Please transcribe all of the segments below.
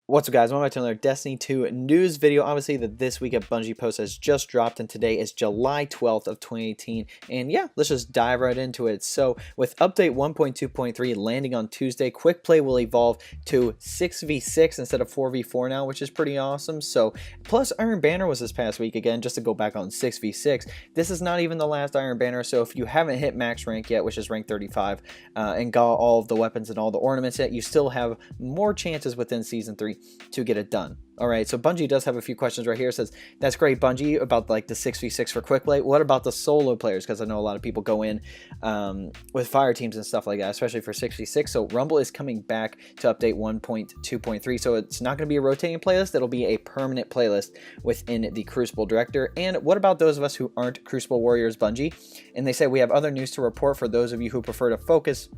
What's up, guys? Welcome back to another Destiny 2 news video. Obviously, the This Week at Bungie post has just dropped, and today is July 12th of 2018. And yeah, let's just dive right into it. So, with update 1.2.3 landing on Tuesday, quick play will evolve to 6v6 instead of 4v4 now, which is pretty awesome. So, plus Iron Banner was this past week again, just to go back on 6v6. This is not even the last Iron Banner, so if you haven't hit max rank yet, which is rank 35, and got all of the weapons and all the ornaments yet, you still have more chances within Season 3 to get it done. All right, so Bungie does have a few questions right here. It says, that's great, Bungie, about like the 6v6 for quick play. What about the solo players? Because I know a lot of people go in with fire teams and stuff like that, especially for 6v6. So Rumble is coming back to update 1.2.3. So it's not going to be a rotating playlist. It'll be a permanent playlist within the Crucible Director. And what about those of us who aren't Crucible Warriors, Bungie? And they say, we have other news to report for those of you who prefer to focus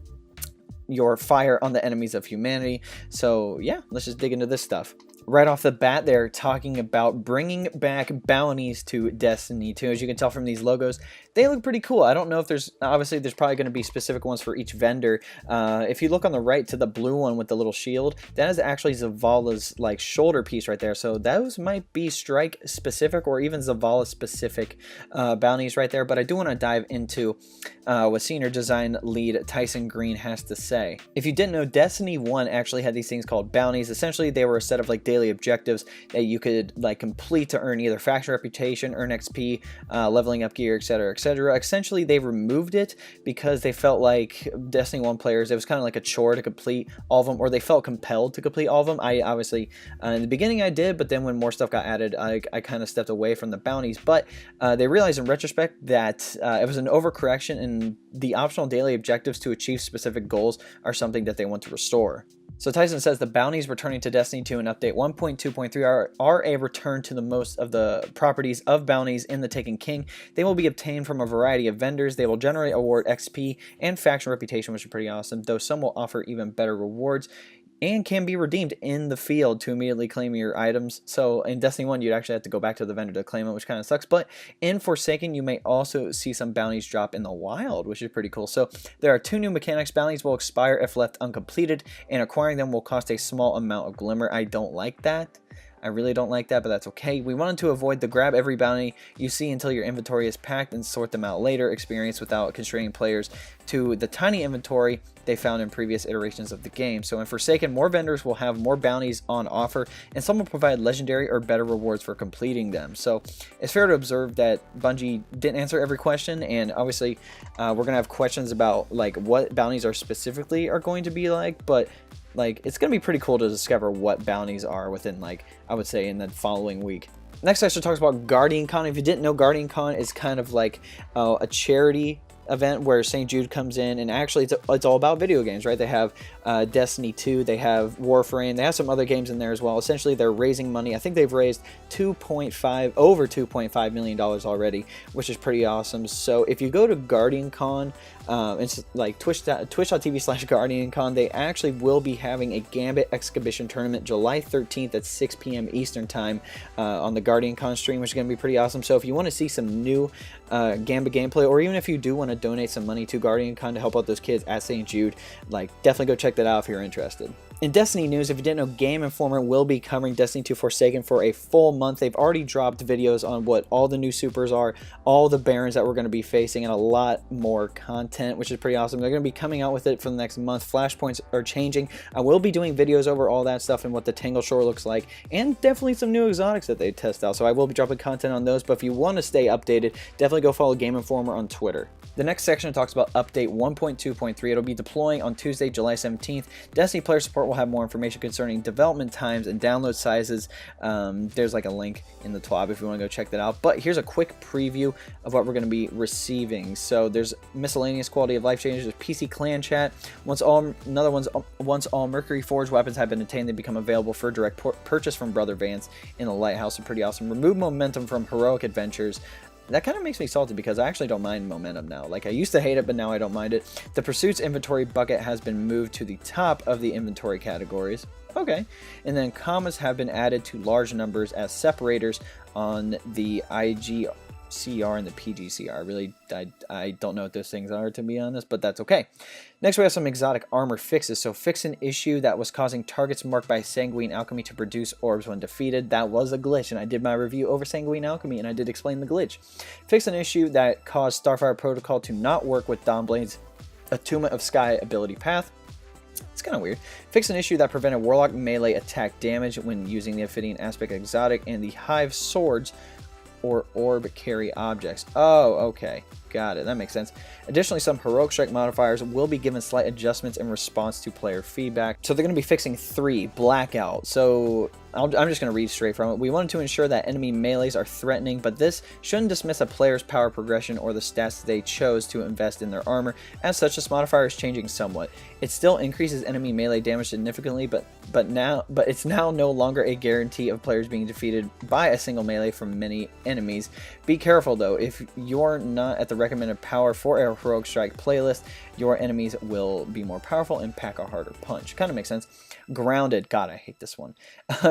your fire on the enemies of humanity. So yeah, let's just dig into this stuff. Right off the bat, they're talking about bringing back bounties to Destiny 2. As you can tell from these logos, they look pretty cool. I don't know if there's probably going to be specific ones for each vendor. If you look on the right to the blue one with the little shield, that is actually Zavala's like shoulder piece right there. So those might be strike specific or even Zavala specific bounties right there. But I do want to dive into what senior design lead Tyson Green has to say. If you didn't know, Destiny 1 actually had these things called bounties. Essentially, they were a set of like daily objectives that you could like complete to earn either faction reputation, earn XP, leveling up gear, etc., etc. Essentially, they removed it because they felt like Destiny 1 players, it was kind of like a chore to complete all of them, or they felt compelled to complete all of them. I obviously, in the beginning I did, but then when more stuff got added, I kind of stepped away from the bounties. But they realized in retrospect that it was an overcorrection, and the optional daily objectives to achieve specific goals are something that they want to restore. So Tyson says the bounties returning to Destiny 2 in update 1.2.3 are a return to the most of the properties of bounties in the Taken King. They will be obtained from a variety of vendors. They will generally award XP and faction reputation, which is pretty awesome, though some will offer even better rewards and can be redeemed in the field to immediately claim your items. So in Destiny 1, you'd actually have to go back to the vendor to claim it, which kind of sucks. But in Forsaken, you may also see some bounties drop in the wild, which is pretty cool. So there are 2 new mechanics. Bounties will expire if left uncompleted, and acquiring them will cost a small amount of glimmer. I don't like that. I really don't like that, but that's okay. We wanted to avoid the grab every bounty you see until your inventory is packed and sort them out later experience without constraining players to the tiny inventory they found in previous iterations of the game. So in Forsaken, more vendors will have more bounties on offer, and some will provide legendary or better rewards for completing them. So it's fair to observe that Bungie didn't answer every question, and obviously we're going to have questions about like what bounties are specifically are going to be like, but like it's gonna be pretty cool to discover what bounties are within, like, I would say in the following week. Next section talks about Guardian Con. If you didn't know, Guardian Con is kind of like a charity event where St. Jude comes in, and actually it's all about video games, right? They have Destiny 2, they have Warframe, they have some other games in there as well. Essentially, they're raising money. I think they've raised over $2.5 million already, which is pretty awesome. So if you go to Guardian Con, it's like twitch.tv/GuardianCon, they actually will be having a Gambit Exhibition tournament July 13th at 6 p.m. Eastern time on the Guardian Con stream, which is going to be pretty awesome. So if you want to see some new Gambit gameplay, or even if you do want to donate some money to Guardian Con to help out those kids at St. Jude, like, definitely go check that out if you're interested. In Destiny news, if you didn't know, Game Informer will be covering Destiny 2 Forsaken for a full month. They've already dropped videos on what all the new supers are, all the barons that we're going to be facing, and a lot more content, which is pretty awesome. They're going to be coming out with it for the next month. Flashpoints are changing. I will be doing videos over all that stuff and what the Tangle Shore looks like, and definitely some new exotics that they test out. So I will be dropping content on those, but if you want to stay updated, definitely go follow Game Informer on Twitter. The next section talks about update 1.2.3. It'll be deploying on Tuesday, July 17th. Destiny player support will have more information concerning development times and download sizes. There's like a link in the TWAB if you want to go check that out. But here's a quick preview of what we're going to be receiving. So there's miscellaneous quality of life changes, there's PC clan chat. Once all Mercury Forge weapons have been attained, they become available for direct purchase from Brother Vance in the Lighthouse. So pretty awesome. Remove momentum from heroic adventures. That kind of makes me salty because I actually don't mind momentum now. Like, I used to hate it, but now I don't mind it. The Pursuits inventory bucket has been moved to the top of the inventory categories. Okay. And then commas have been added to large numbers as separators on the IG CR and the PGCR. I don't know what those things are, to be honest, but that's okay. Next, we have some exotic armor fixes. So fix an issue that was causing targets marked by Sanguine Alchemy to produce orbs when defeated. That was a glitch, and I did my review over Sanguine Alchemy, and I did explain the glitch. Fix an issue that caused Starfire Protocol to not work with Dawnblade's Attunement of Sky ability path. It's kind of weird. Fix an issue that prevented Warlock melee attack damage when using the Ophidian Aspect Exotic and the Hive Swords or Orb carry objects. Oh, okay. Got it. That makes sense. Additionally, some Heroic Strike modifiers will be given slight adjustments in response to player feedback. So they're going to be fixing 3. Blackout. So I'm just going to read straight from it. We wanted to ensure that enemy melees are threatening, but this shouldn't dismiss a player's power progression or the stats they chose to invest in their armor. As such, this modifier is changing somewhat. It still increases enemy melee damage significantly, but it's now no longer a guarantee of players being defeated by a single melee from many enemies. Be careful though, if you're not at the recommended power for a Heroic Strike playlist, your enemies will be more powerful and pack a harder punch. Kind of makes sense. Grounded. God, I hate this one.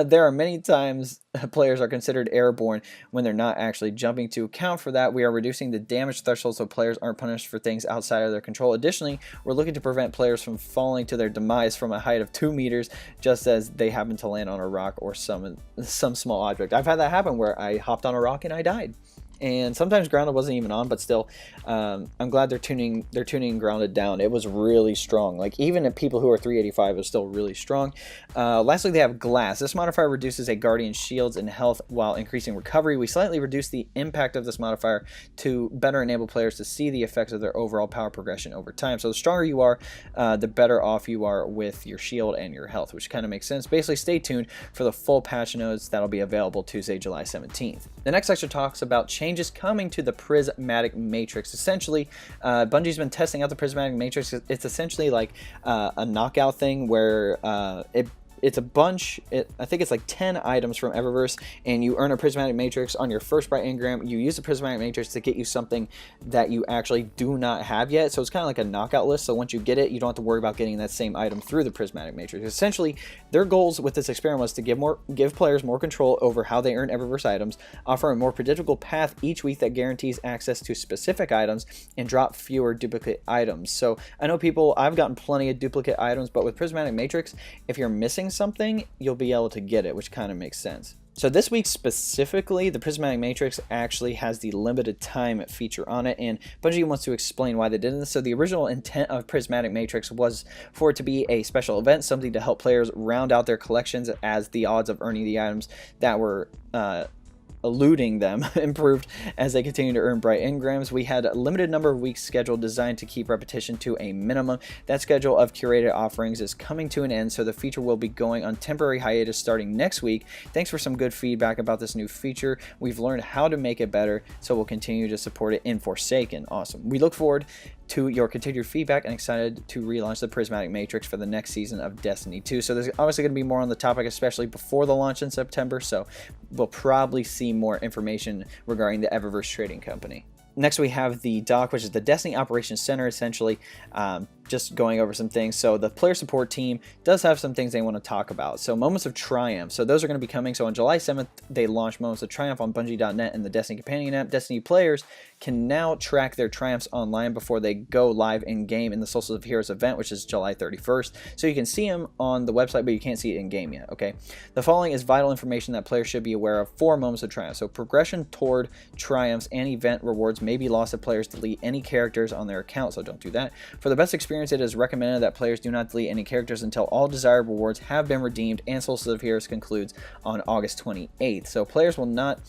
There are many times players are considered airborne when they're not actually jumping. To account for that, we are reducing the damage threshold so players aren't punished for things outside of their control. Additionally, we're looking to prevent players from falling to their demise from a height of 2 meters just as they happen to land on a rock or some small object. I've had that happen where I hopped on a rock and I died. And sometimes Grounded wasn't even on, but still, I'm glad they're tuning Grounded down. It was really strong. Like, even at people who are 385, it was still really strong. Lastly, they have Glass. This modifier reduces a Guardian's shields and health while increasing recovery. We slightly reduced the impact of this modifier to better enable players to see the effects of their overall power progression over time. So the stronger you are, the better off you are with your shield and your health, which kind of makes sense. Basically, stay tuned for the full patch notes that'll be available Tuesday, July 17th. The next section talks about changes coming to the Prismatic Matrix. Essentially, Bungie's been testing out the Prismatic Matrix. It's essentially like a knockout thing where it's a bunch, I think it's like 10 items from Eververse, and you earn a Prismatic Matrix on your first bright engram. You use the Prismatic Matrix to get you something that you actually do not have yet, so it's kind of like a knockout list. So once you get it, you don't have to worry about getting that same item through the Prismatic Matrix. Essentially, their goals with this experiment was to give players more control over how they earn Eververse items, offer a more predictable path each week that guarantees access to specific items, and drop fewer duplicate items. So I know I've gotten plenty of duplicate items, but with Prismatic Matrix, if you're missing something, you'll be able to get it, which kind of makes sense. So this week specifically, the Prismatic Matrix actually has the limited time feature on it, and Bungie wants to explain why they did this. So the original intent of Prismatic Matrix was for it to be a special event, something to help players round out their collections as the odds of earning the items that were eluding them improved as they continue to earn bright engrams. We had a limited number of weeks scheduled designed to keep repetition to a minimum. That schedule of curated offerings is coming to an end, so the feature will be going on temporary hiatus starting next week. Thanks for some good feedback about this new feature. We've learned how to make it better, so we'll continue to support it in Forsaken. Awesome. We look forward to your continued feedback and excited to relaunch the Prismatic Matrix for the next season of Destiny 2. So there's obviously going to be more on the topic, especially before the launch in September, so we'll probably see more information regarding the Eververse Trading Company. Next, we have the doc, which is the Destiny Operations Center, essentially just going over some things. So the player support team does have some things they want to talk about. So Moments of Triumph. So those are going to be coming. So on July 7th, they launched Moments of Triumph on Bungie.net and the Destiny Companion app. Destiny players can now track their triumphs online before they go live in-game in the Solstice of Heroes event, which is July 31st. So you can see them on the website, but you can't see it in-game yet, okay? The following is vital information that players should be aware of for Moments of Triumph. So progression toward triumphs and event rewards may be lost if players delete any characters on their account, so don't do that. For the best experience, it is recommended that players do not delete any characters until all desired rewards have been redeemed and Solstice of Heroes concludes on August 28th. So players will not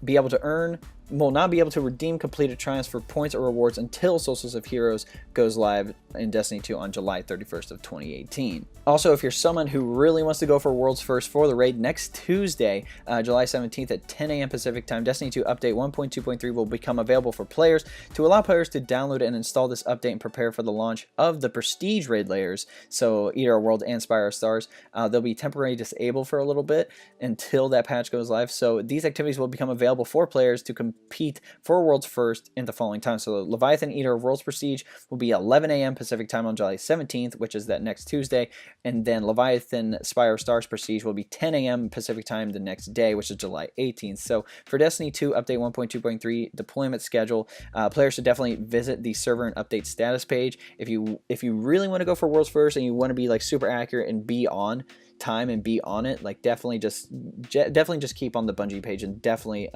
be able to redeem completed triumphs for points or rewards until Solstice of Heroes goes live in Destiny 2 on July 31st of 2018. Also, if you're someone who really wants to go for World's First for the raid, next Tuesday, July 17th at 10 a.m. Pacific Time, Destiny 2 Update 1.2.3 will become available for players to allow players to download and install this update and prepare for the launch of the Prestige raid layers, so Eater of World and Spire of Stars. They'll be temporarily disabled for a little bit until that patch goes live, so these activities will become available for players to compete for World's First in the following time. So Leviathan Eater of World's Prestige will be 11 a.m. Pacific time on July 17th, which is that next Tuesday, and then Leviathan Spire of Stars Prestige will be 10 a.m. Pacific time the next day, which is July 18th. So for Destiny 2 update 1.2.3 deployment schedule, players should definitely visit the server and update status page. If you really want to go for World's First and you want to be like super accurate and be on time and be on it, like definitely just keep on the Bungie page and definitely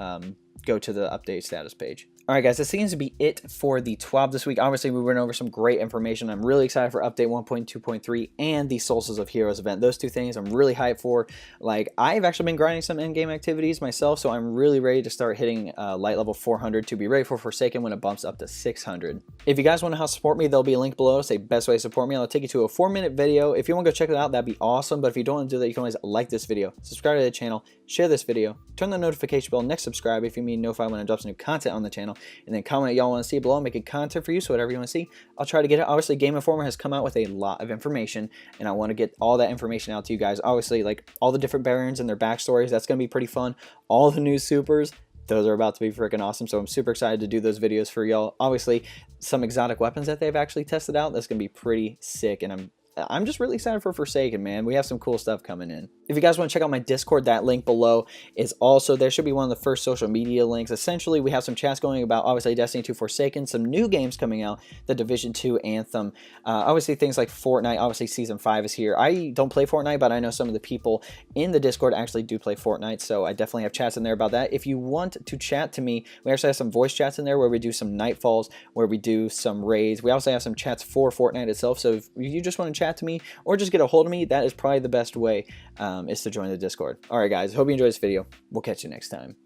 go to the update status page. Alright guys, that seems to be it for the TWAB this week. Obviously, we went over some great information. I'm really excited for update 1.2.3 and the Solstice of Heroes event. Those two things I'm really hyped for. Like, I've actually been grinding some in-game activities myself, so I'm really ready to start hitting light level 400 to be ready for Forsaken when it bumps up to 600. If you guys want to know how to support me, there'll be a link below. Say best way to support me. I'll take you to a 4-minute video. If you want to go check it out, that'd be awesome. But if you don't want to do that, you can always like this video, subscribe to the channel, share this video, turn the notification bell next subscribe if you mean notified when I drop some new content on the channel, and then comment what y'all want to see below. I'm making content for you, so whatever you want to see, I'll try to get it. Obviously, Game Informer has come out with a lot of information, and I want to get all that information out to you guys. Obviously, like all the different Barons and their backstories, that's going to be pretty fun. All the new supers, those are about to be freaking awesome, so I'm super excited to do those videos for y'all. Obviously, some exotic weapons that they've actually tested out, that's going to be pretty sick, and I'm just really excited for Forsaken, man. We have some cool stuff coming in. If you guys want to check out my Discord, that link below is also there. Should be one of the first social media links. Essentially, we have some chats going about, obviously, Destiny 2 Forsaken, some new games coming out, the Division 2 Anthem. Obviously, things like Fortnite. Obviously, Season 5 is here. I don't play Fortnite, but I know some of the people in the Discord actually do play Fortnite, so I definitely have chats in there about that. If you want to chat to me, we actually have some voice chats in there where we do some Nightfalls, where we do some raids. We also have some chats for Fortnite itself, so if you just want to chat to me or just get a hold of me, that is probably the best way, is to join the Discord. Alright guys, hope you enjoyed this video. We'll catch you next time.